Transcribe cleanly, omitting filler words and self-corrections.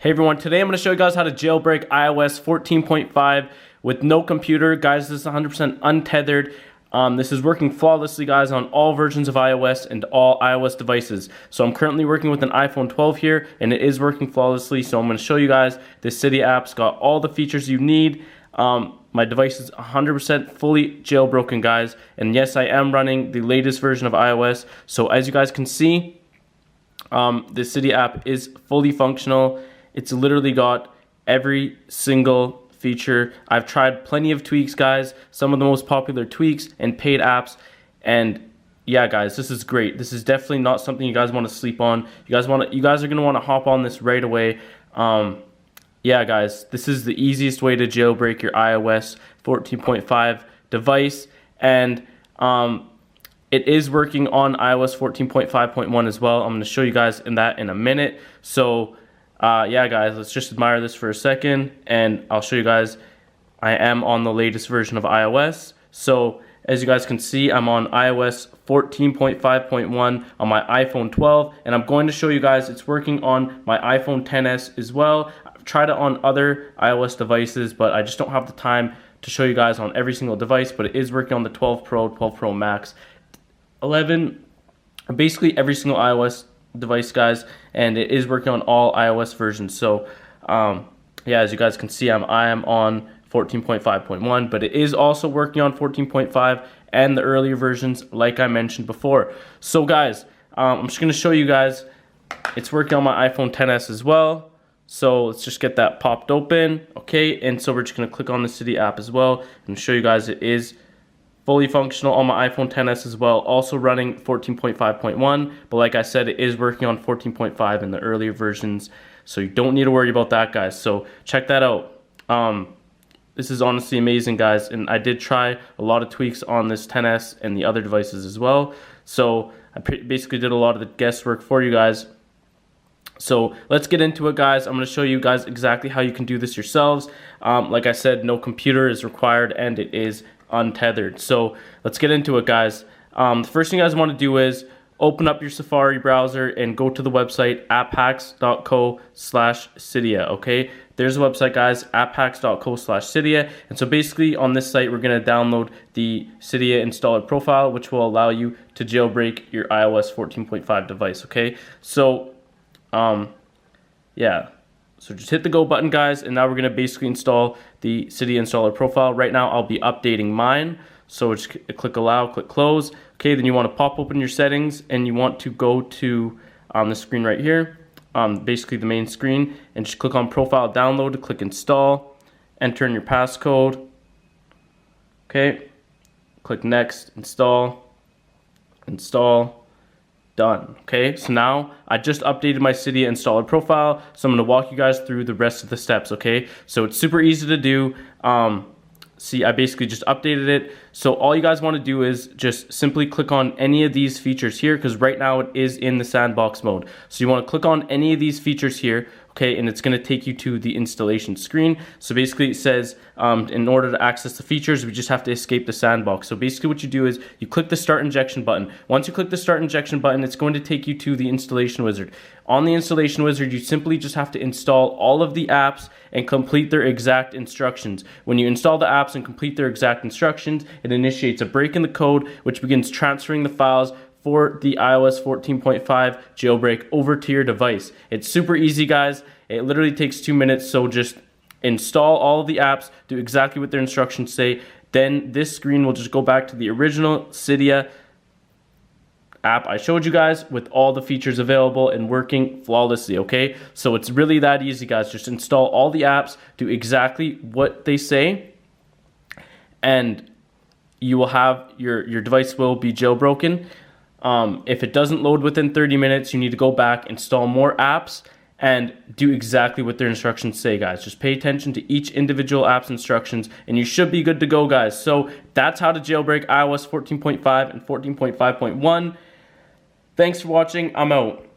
Hey everyone, today I'm going to show you guys how to jailbreak iOS 14.5 with no computer. Guys, this is 100% untethered. This is working flawlessly, guys, on all versions of iOS and all iOS devices. So I'm currently working with an iPhone 12 here, and it is working flawlessly. So I'm going to show you guys this Cydia app's got all the features you need. My device is 100% fully jailbroken, guys. And yes, I am running the latest version of iOS. So as you guys can see, the Cydia app is fully functional. It's literally got every single feature. I've tried plenty of tweaks, guys, some of the most popular tweaks and paid apps, and yeah, guys, this is great. This is definitely not something you guys want to sleep on. You guys are going to want to hop on this right away. Yeah, guys, this is the easiest way to jailbreak your iOS 14.5 device, and it is working on iOS 14.5.1 as well. I'm going to show you guys in a minute. So yeah, guys, let's just admire this for a second, and I'll show you guys. I am on the latest version of iOS. So as you guys can see, I'm on iOS 14.5.1 on my iPhone 12, and I'm going to show you guys it's working on my iPhone XS as well. I've tried it on other iOS devices, but I just don't have the time to show you guys on every single device. But it is working on the 12 Pro, 12 Pro Max, 11, basically every single iOS device, guys, and it is working on all iOS versions. So yeah, as you guys can see, I am on 14.5.1, but it is also working on 14.5 and the earlier versions, like I mentioned before. So guys, I'm just going to show you guys it's working on my iPhone XS as well. So let's just get that popped open. Okay, and so we're just going to click on the Cydia app as well and show you guys it is fully functional on my iPhone XS as well, also running 14.5.1, but like I said, it is working on 14.5 in the earlier versions, so you don't need to worry about that, guys. So check that out. This is honestly amazing, guys, and I did try a lot of tweaks on this XS and the other devices as well, so I basically did a lot of the guesswork for you guys. So let's get into it, guys. I'm going to show you guys exactly how you can do this yourselves. Like I said, no computer is required, and it is untethered. So let's get into it, guys. The first thing you guys want to do is open up your Safari browser and go to the website apphacks.co/Cydia. Okay, there's a website, guys, apphacks.co/Cydia. And so basically on this site, we're going to download the Cydia installer profile, which will allow you to jailbreak your iOS 14.5 device. Okay, so yeah. So just hit the go button, guys, and now we're going to basically install the Cydia installer profile. Right now, I'll be updating mine. So just click allow, click close. Okay, then you want to pop open your settings, and you want to go to the screen right here, basically the main screen, and just click on profile download, click install, enter in your passcode. Okay, click next, install, done. Okay, so now I just updated my Cydia installer profile, so I'm going to walk you guys through the rest of the steps. Okay, so it's super easy to do. See, I basically just updated it. So all you guys want to do is just simply click on any of these features here, because right now it is in the sandbox mode. So you want to click on any of these features here, okay, and it's going to take you to the installation screen. So basically it says in order to access the features, we just have to escape the sandbox. So basically what you do is you click the start injection button. Once you click the start injection button, it's going to take you to the installation wizard. On the installation wizard, you simply just have to install all of the apps and complete their exact instructions. When you install the apps and complete their exact instructions, it initiates a break in the code, which begins transferring the files for the iOS 14.5 jailbreak over to your device. It's super easy, guys. It literally takes 2 minutes, so just install all of the apps, do exactly what their instructions say, then this screen will just go back to the original Cydia app I showed you guys with all the features available and working flawlessly. Okay, so it's really that easy, guys. Just install all the apps, do exactly what they say, and you will have your device will be jailbroken. If it doesn't load within 30 minutes, you need to go back, install more apps, and do exactly what their instructions say, guys. Just pay attention to each individual app's instructions, and you should be good to go, guys. So that's how to jailbreak iOS 14.5 and 14.5.1. Thanks for watching. I'm out.